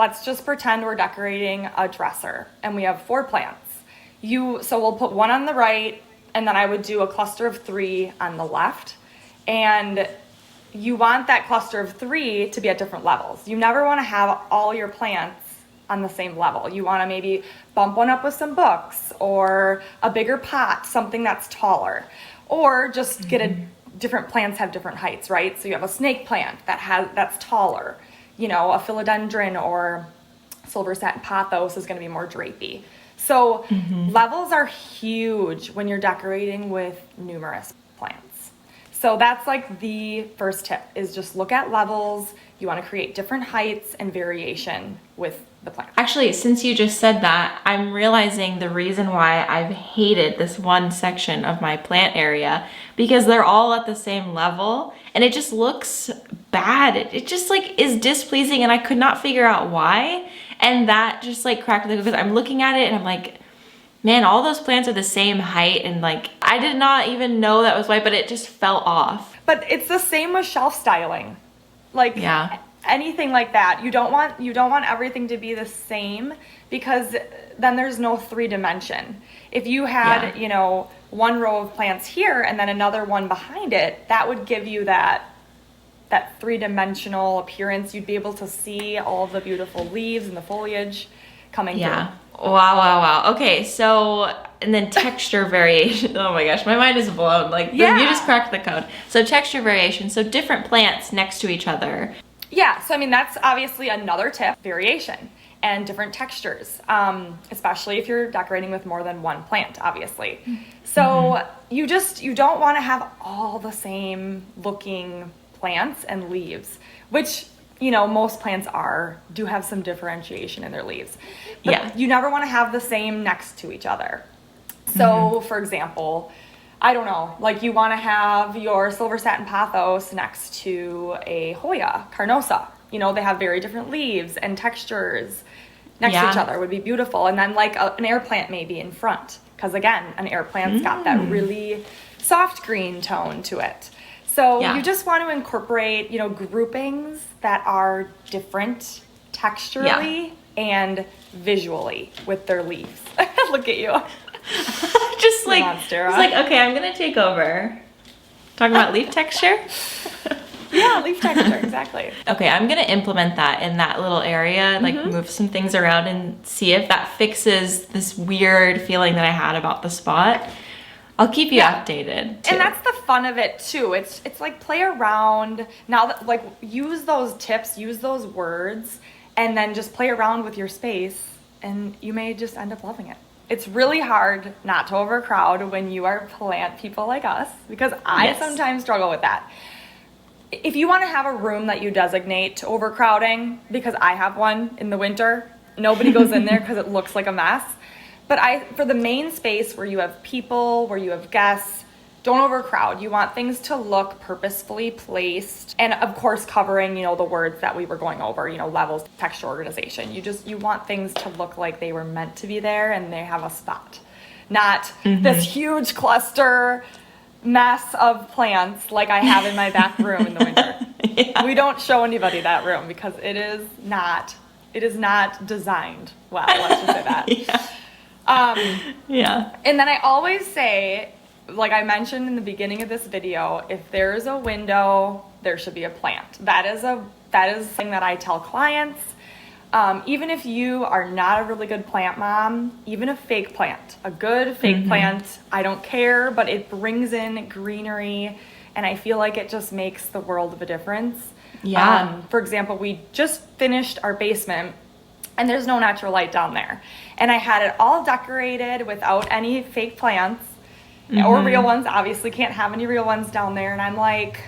let's just pretend we're decorating a dresser and we have 4 plants. So we'll put one on the right, and then I would do a cluster of 3 on the left. And you want that cluster of 3 to be at different levels. You never want to have all your plants on the same level. You want to maybe bump one up with some books or a bigger pot, something that's taller, or just get different plants have different heights, right? So you have a snake plant that's taller, a philodendron or silver satin pothos is going to be more drapey. So levels are huge when you're decorating with numerous plants. So that's like the first tip, is just look at levels. You want to create different heights and variation with the plant. Actually, since you just said that, I'm realizing the reason why I've hated this one section of my plant area, because they're all at the same level and it just looks bad. It just like is displeasing, and I could not figure out why. And that just like cracked me, because I'm looking at it and I'm like, man, all those plants are the same height, and like I did not even know that was why, but it just fell off. But it's the same with shelf styling. Like anything like that. You don't want everything to be the same, because then there's no 3-dimension. If you had, one row of plants here and then another one behind it, that would give you that 3-dimensional appearance. You'd be able to see all of the beautiful leaves and the foliage coming through. Wow. Okay, so, and then texture variation. Oh my gosh, my mind is blown. Like, you just cracked the code. So texture variation, so different plants next to each other. Yeah, so I mean, that's obviously another tip, variation and different textures, especially if you're decorating with more than one plant, obviously. So you don't want to have all the same looking plants and leaves, which most plants do have some differentiation in their leaves. But you never want to have the same next to each other. So, for example, I don't know, like you want to have your silver satin pothos next to a Hoya carnosa. They have very different leaves and textures next to each other. Would be beautiful. And then like an air plant maybe in front, because again, an air plant's got that really soft green tone to it. So you just want to incorporate, groupings that are different texturally and visually with their leaves. Look at you. Just like, okay, I'm going to take over. Talking about leaf texture? Yeah, leaf texture, exactly. Okay, I'm going to implement that in that little area, like move some things around and see if that fixes this weird feeling that I had about the spot. I'll keep you updated too. And that's the fun of it too. It's like play around. Now that like use those tips, use those words, and then just play around with your space, and you may just end up loving it. It's really hard not to overcrowd when you are plant people like us, because I sometimes struggle with that. If you want to have a room that you designate to overcrowding, because I have one in the winter, nobody goes in there because it looks like a mess. But for the main space where you have people, where you have guests, don't overcrowd. You want things to look purposefully placed, and of course covering, the words that we were going over, levels, texture, organization. You want things to look like they were meant to be there and they have a spot. Not this huge cluster mess of plants like I have in my back room in the winter. We don't show anybody that room because it is not designed well, let's just say that. And then I always say, like I mentioned in the beginning of this video, if there's a window, there should be a plant. That is something that I tell clients. Even if you are not a really good plant mom, even a fake plant, a good fake plant, I don't care, but it brings in greenery, and I feel like it just makes the world of a difference. For example, we just finished our basement, and there's no natural light down there. And I had it all decorated without any fake plants or real ones. Obviously can't have any real ones down there. And I'm like,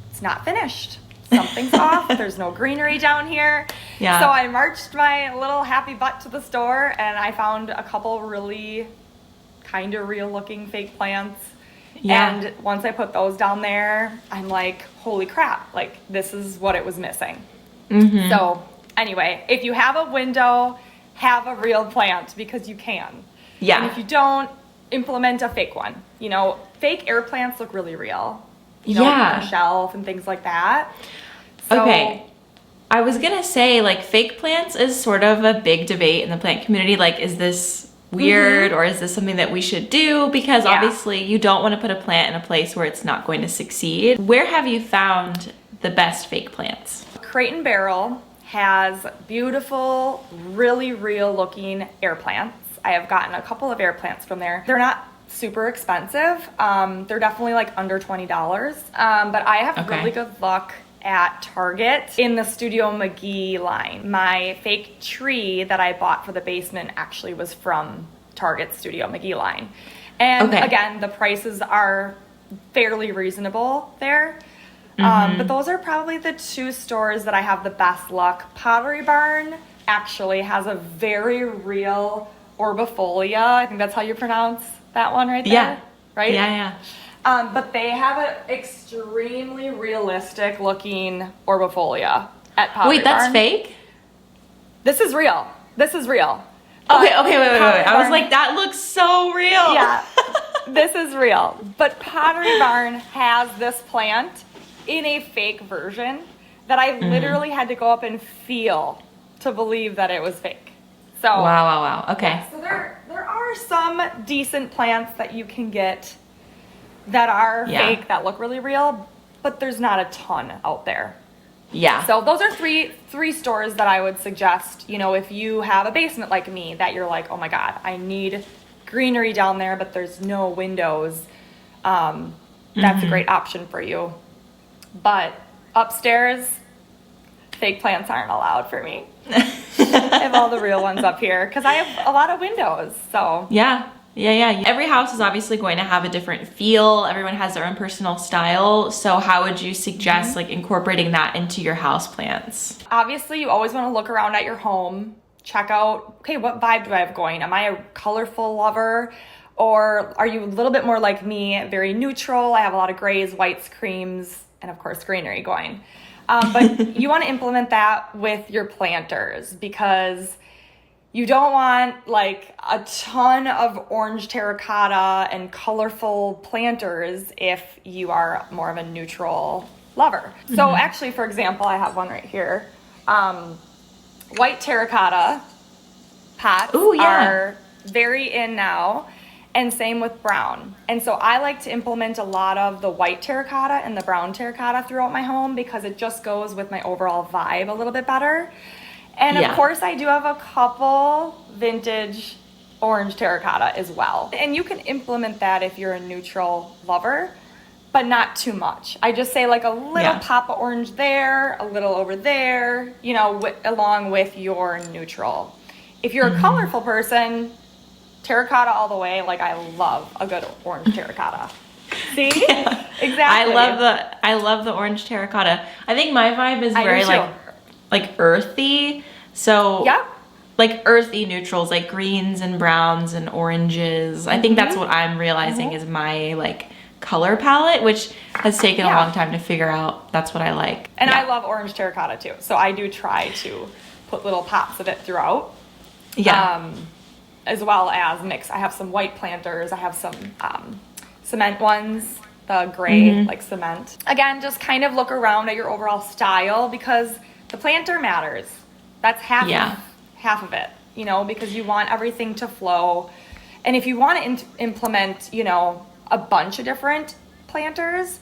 it's not finished. Something's off. There's no greenery down here. So I marched my little happy butt to the store, and I found a couple really kind of real looking fake plants. And once I put those down there, I'm like, holy crap, like this is what it was missing. So anyway, if you have a window, have a real plant, because you can. And if you don't, implement a fake one. Fake air plants look really real. On a shelf and things like that. So, I was gonna say, like, fake plants is sort of a big debate in the plant community. Like, is this weird or is this something that we should do? Because obviously you don't want to put a plant in a place where it's not going to succeed. Where have you found the best fake plants? Crate and Barrel has beautiful, really real looking air plants. I have gotten a couple of air plants from there. They're not super expensive. They're definitely like under $20. But I have really good luck at Target in the Studio McGee line. My fake tree that I bought for the basement actually was from Target Studio McGee line. And again, the prices are fairly reasonable there. But those are probably the two stores that I have the best luck. Pottery Barn actually has a very real Orbifolia. I think that's how you pronounce that one right there. Yeah. Right? Yeah. But they have an extremely realistic looking Orbifolia at Pottery Wait, that's Barn. fake? This is real. This is real. Okay, wait. I was Barn, like, that looks so real. Yeah, this is real. But Pottery Barn has this plant in a fake version that I literally had to go up and feel to believe that it was fake. So Wow. Okay. So there are some decent plants that you can get that are fake, that look really real, but there's not a ton out there. Yeah. So those are three stores that I would suggest, you know, if you have a basement like me that you're like, oh my God, I need greenery down there, but there's no windows. That's a great option for you. But upstairs, fake plants aren't allowed for me. I have all the real ones up here because I have a lot of windows, so. Yeah. Every house is obviously going to have a different feel. Everyone has their own personal style. So how would you suggest like incorporating that into your house plants? Obviously, you always want to look around at your home, check out, okay, what vibe do I have going? Am I a colorful lover? Or are you a little bit more like me, very neutral? I have a lot of grays, whites, creams, and of course greenery going. But you want to implement that with your planters because you don't want like a ton of orange terracotta and colorful planters if you are more of a neutral lover. So actually, for example, I have one right here. White terracotta pots are very in now, and same with brown. And so I like to implement a lot of the white terracotta and the brown terracotta throughout my home because it just goes with my overall vibe a little bit better. And of course, I do have a couple vintage orange terracotta as well. And you can implement that if you're a neutral lover, but not too much. I just say like a little pop of orange there, a little over there, you know, along with your neutral. If you're a colorful person, terracotta all the way. Like I love a good orange terracotta. See? Exactly. I love the orange terracotta. I think my vibe is very like earthy. So like earthy neutrals, like greens and browns and oranges. I think that's what I'm realizing is my like color palette, which has taken a long time to figure out. That's what I like. And I love orange terracotta too. So I do try to put little pops of it throughout. As well as mix. I have some white planters. I have some cement ones, the gray like cement. Again, just kind of look around at your overall style because the planter matters. That's half of it, you know, because you want everything to flow. And if you want to implement, you know, a bunch of different planters,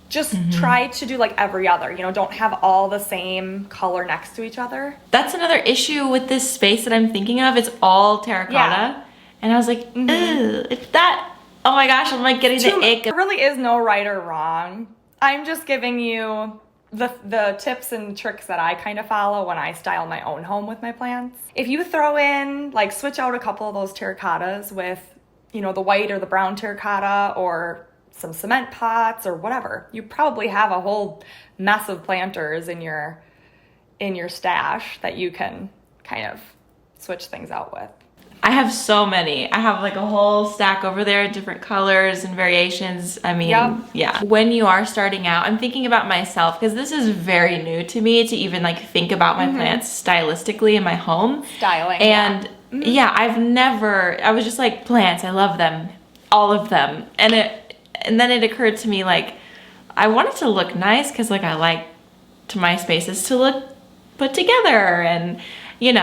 just try to do like every other, you know, don't have all the same color next to each other. That's another issue with this space that I'm thinking of. It's all terracotta. And I was like, if that, oh my gosh, I'm like getting the ick. There really is no right or wrong. I'm just giving you the tips and tricks that I kind of follow when I style my own home with my plants. If you throw in, like switch out a couple of those terracottas with, you know, the white or the brown terracotta or some cement pots or whatever, you probably have a whole mess of planters in your stash that you can kind of switch things out with. I have so many. I have like a whole stack over there, different colors and variations. I mean, when you are starting out, I'm thinking about myself because this is very new to me to even like think about my plants stylistically in my home. Styling. And I was just like, plants, I love them, all of them. And then it occurred to me like, I want it to look nice because like I like my spaces to look put together and, you know.